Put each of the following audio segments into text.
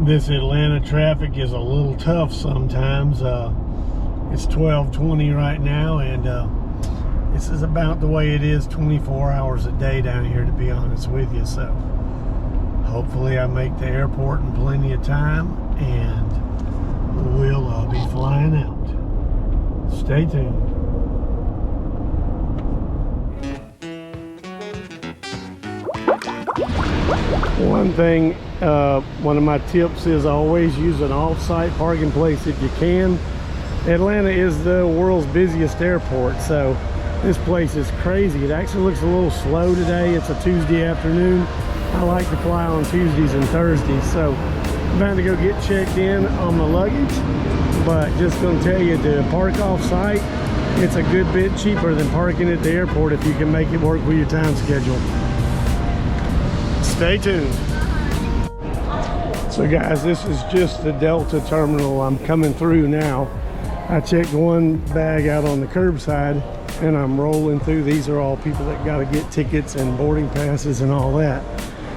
This Atlanta traffic is a little tough sometimes. It's 12:20 right now, and this is about the way it is 24 hours a day down here, to be honest with you. So hopefully I make the airport in plenty of time, and we'll be flying out. Stay tuned. One thing, one of my tips is always use an off-site parking place if you can. Atlanta is the world's busiest airport, so this place is crazy. It actually looks a little slow today. It's a Tuesday afternoon. I like to fly on Tuesdays and Thursdays, so I'm about to go get checked in on my luggage, but just gonna tell you, to park off-site, it's a good bit cheaper than parking at the airport if you can make it work with your time schedule. Stay tuned. So guys, this is just the Delta terminal. I'm coming through now. I checked one bag out on the curbside and I'm rolling through. These are all people that got to get tickets and boarding passes and all that.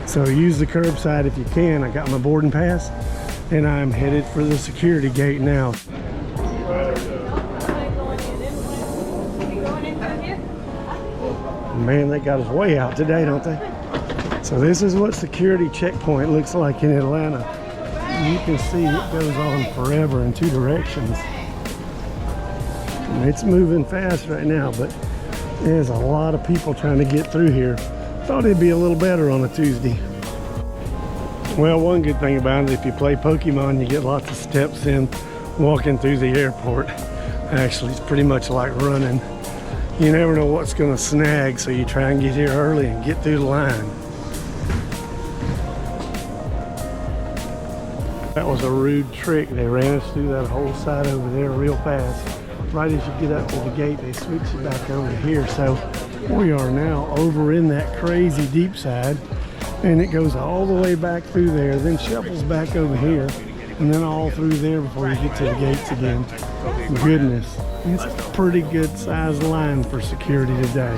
So use the curbside if you can. I got my boarding pass and I'm headed for the security gate now. Man, they got us way out today, don't they? So this is what security checkpoint looks like in Atlanta. You can see it goes on forever in two directions. And it's moving fast right now, but there's a lot of people trying to get through here. Thought it'd be a little better on a Tuesday. Well, one good thing about it, if you play Pokemon, you get lots of steps in walking through the airport. Actually, it's pretty much like running. You never know what's gonna snag, so you try and get here early and get through the line. That was a rude trick. They ran us through that whole side over there real fast. Right as you get up to the gate, they switch it back over to here. So we are now over in that crazy deep side, and it goes all the way back through there, then shuffles back over here, and then all through there before you get to the gates again. Goodness, it's a pretty good sized line for security today.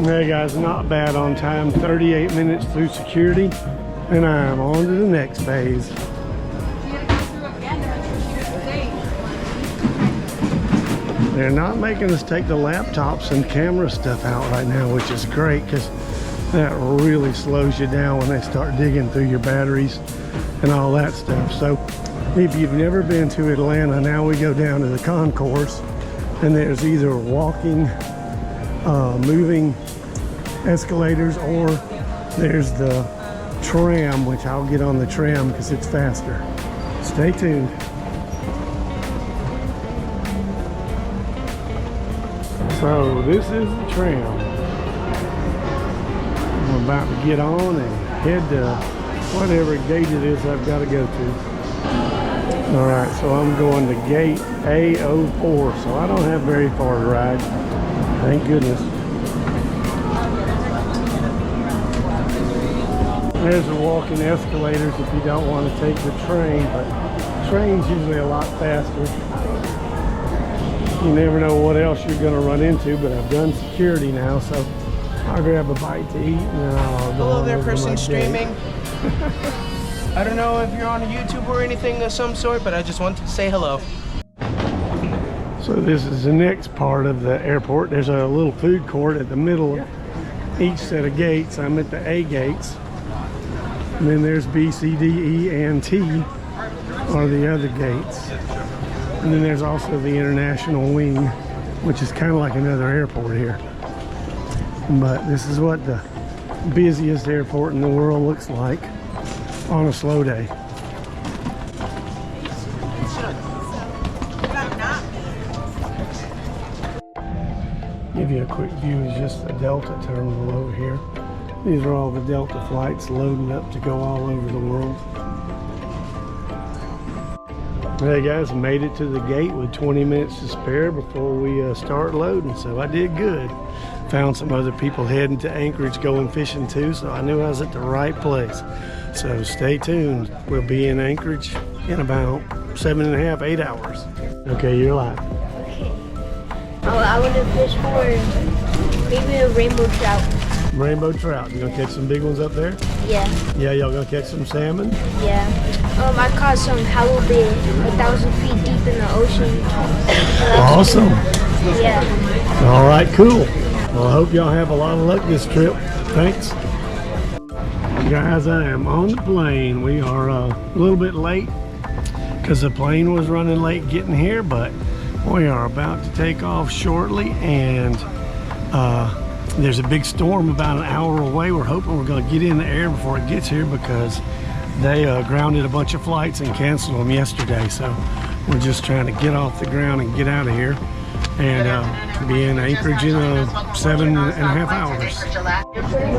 Hey guys, not bad on time. 38 minutes through security. And I'm on to the next phase. They're not making us take the laptops and camera stuff out right now, which is great, because that really slows you down when they start digging through your batteries and all that stuff. So if you've never been to Atlanta, now we go down to the concourse, and there's either walking, moving escalators, or there's the tram, which I'll get on the tram because it's faster. Stay tuned. So this is the tram. I'm about to get on and head to whatever gate it is I've got to go to. Alright, so I'm going to gate A04, so I don't have very far to ride. Thank goodness. There's the walking escalators if you don't want to take the train, but the train's usually a lot faster. You never know what else you're going to run into, but I've done security now, so I'll grab a bite to eat and then I'll go. Hello there, person streaming. I don't know if you're on YouTube or anything of some sort, but I just wanted to say hello. So this is the next part of the airport. There's a little food court at the middle of each set of gates. I'm at the A gates. And then there's B, C, D, E, and T are the other gates. And then there's also the international wing, which is kind of like another airport here. But this is what the busiest airport in the world looks like on a slow day. Give you a quick view of just the Delta terminal over here. These are all the Delta flights loading up to go all over the world. Hey guys, made it to the gate with 20 minutes to spare before we start loading, so I did good. Found some other people heading to Anchorage going fishing too, so I knew I was at the right place. So stay tuned. We'll be in Anchorage in about 7.5, 8 hours. Okay, you're live. Okay. I want to fish for maybe a rainbow trout. Rainbow trout. You gonna catch some big ones up there? Yeah. Yeah, y'all gonna catch some salmon? Yeah. I caught some halibut 1,000 feet deep in the ocean. Awesome. Yeah. All right, cool. Well, I hope y'all have a lot of luck this trip. Thanks. Guys, I am on the plane. We are a little bit late because the plane was running late getting here, but we are about to take off shortly, and there's a big storm about an hour away. We're hoping we're going to get in the air before it gets here because they grounded a bunch of flights and canceled them yesterday. So we're just trying to get off the ground and get out of here and be in Anchorage in 7.5 hours.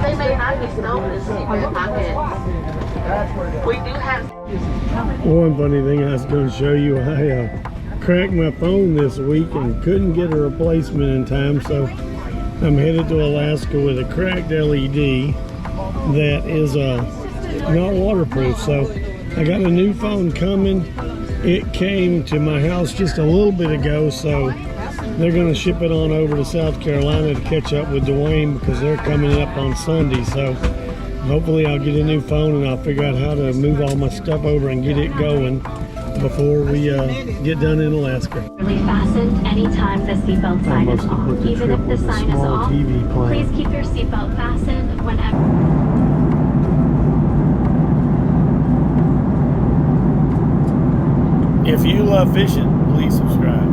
They may not be snow in the pocket. We do have. One funny thing I was going to show you, I cracked my phone this week and couldn't get a replacement in time, so I'm headed to Alaska with a cracked LED that is not waterproof. So I got a new phone coming. It came to my house just a little bit ago, so they're going to ship it on over to South Carolina to catch up with Dwayne because they're coming up on Sunday. So hopefully I'll get a new phone and I'll figure out how to move all my stuff over and get it going before we get done in Alaska. Really fastened anytime the seatbelt sign is off. Even if the sign is off, please keep your seatbelt fastened whenever. If you love fishing, please subscribe.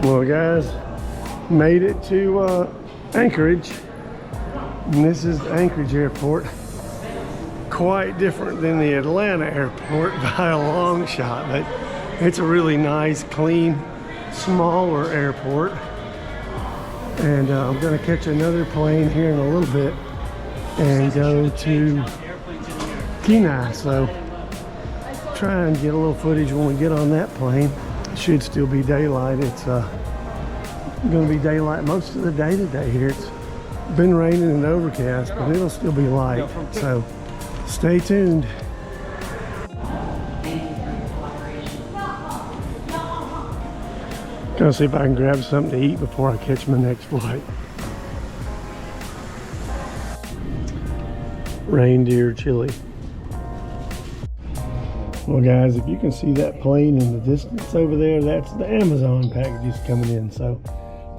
Well, guys, made it to Anchorage, and this is the Anchorage airport. Quite different than the Atlanta airport by a long shot, but it's a really nice, clean, smaller airport. And I'm gonna catch another plane here in a little bit and go to Kenai, so try and get a little footage when we get on that plane. It should still be daylight. It's going to be daylight most of the day today here. It's been raining and overcast, but it'll still be light, so stay tuned. Gonna see if I can grab something to eat before I catch my next flight. Reindeer chili. Well, guys, if you can see that plane in the distance over there, that's the Amazon packages coming in. So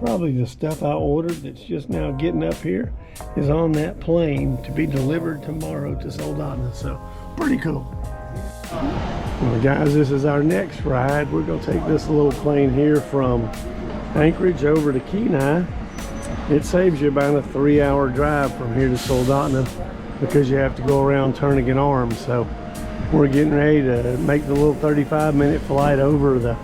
probably the stuff I ordered that's just now getting up here is on that plane to be delivered tomorrow to Soldotna. So pretty cool. Well, guys, this is our next ride. We're going to take this little plane here from Anchorage over to Kenai. It saves you about a 3-hour drive from here to Soldotna because you have to go around Turnagain Arms. So we're getting ready to make the little 35-minute flight over the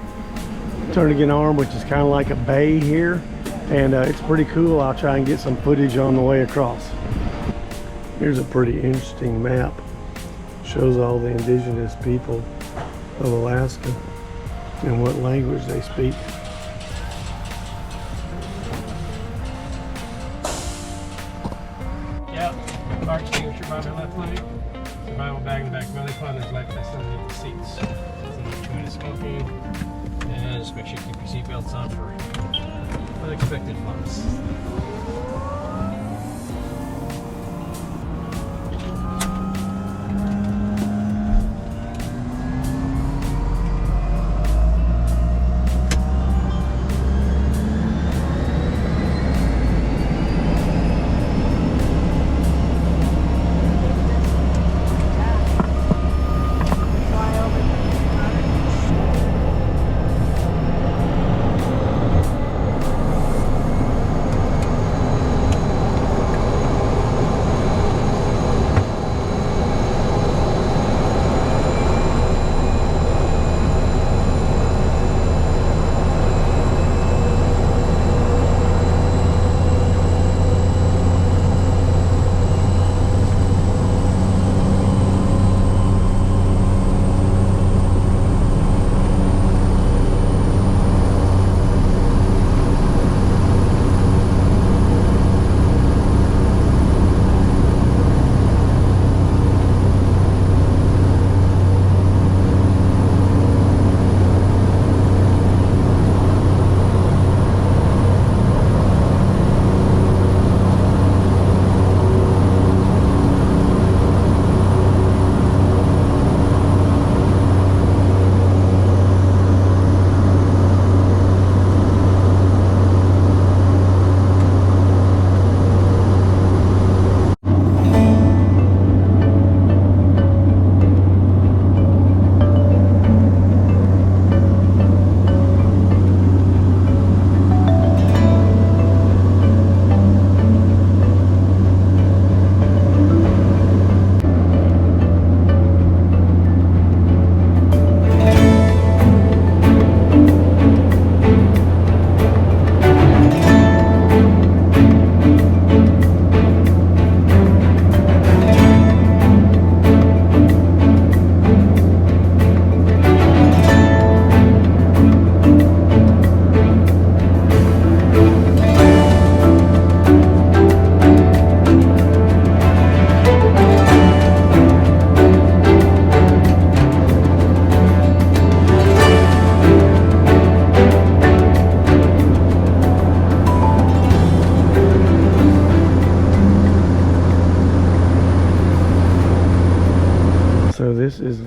Turnagain Arm, which is kind of like a bay here, and it's pretty cool. I'll try and get some footage on the way across. Here's a pretty interesting map. Shows all the indigenous people of Alaska and what language they speak. Yep, park signature by my left leg. Survival bag in the back belly button is left that's underneath the seats. So trying to smoking. And just make sure you keep your seatbelts on for unexpected bumps.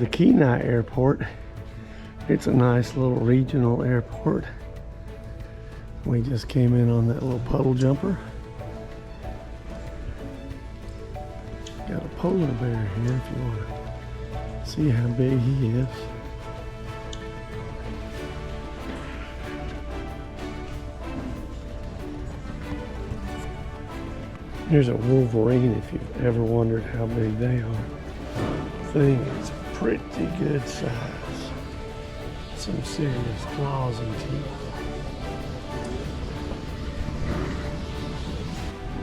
the Kenai airport. It's a nice little regional airport. We just came in on that little puddle jumper. Got a polar bear here if you want to see how big he is. Here's a wolverine if you've ever wondered how big they are. Thing is pretty good size. Some serious claws and teeth.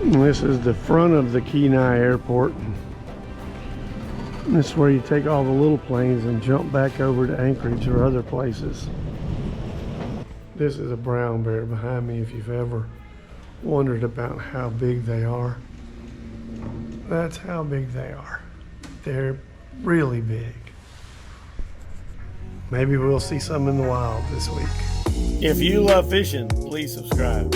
And this is the front of the Kenai airport. This is where you take all the little planes and jump back over to Anchorage or other places. This is a brown bear behind me if you've ever wondered about how big they are. That's how big they are. They're really big. Maybe we'll see some in the wild this week. If you love fishing, please subscribe.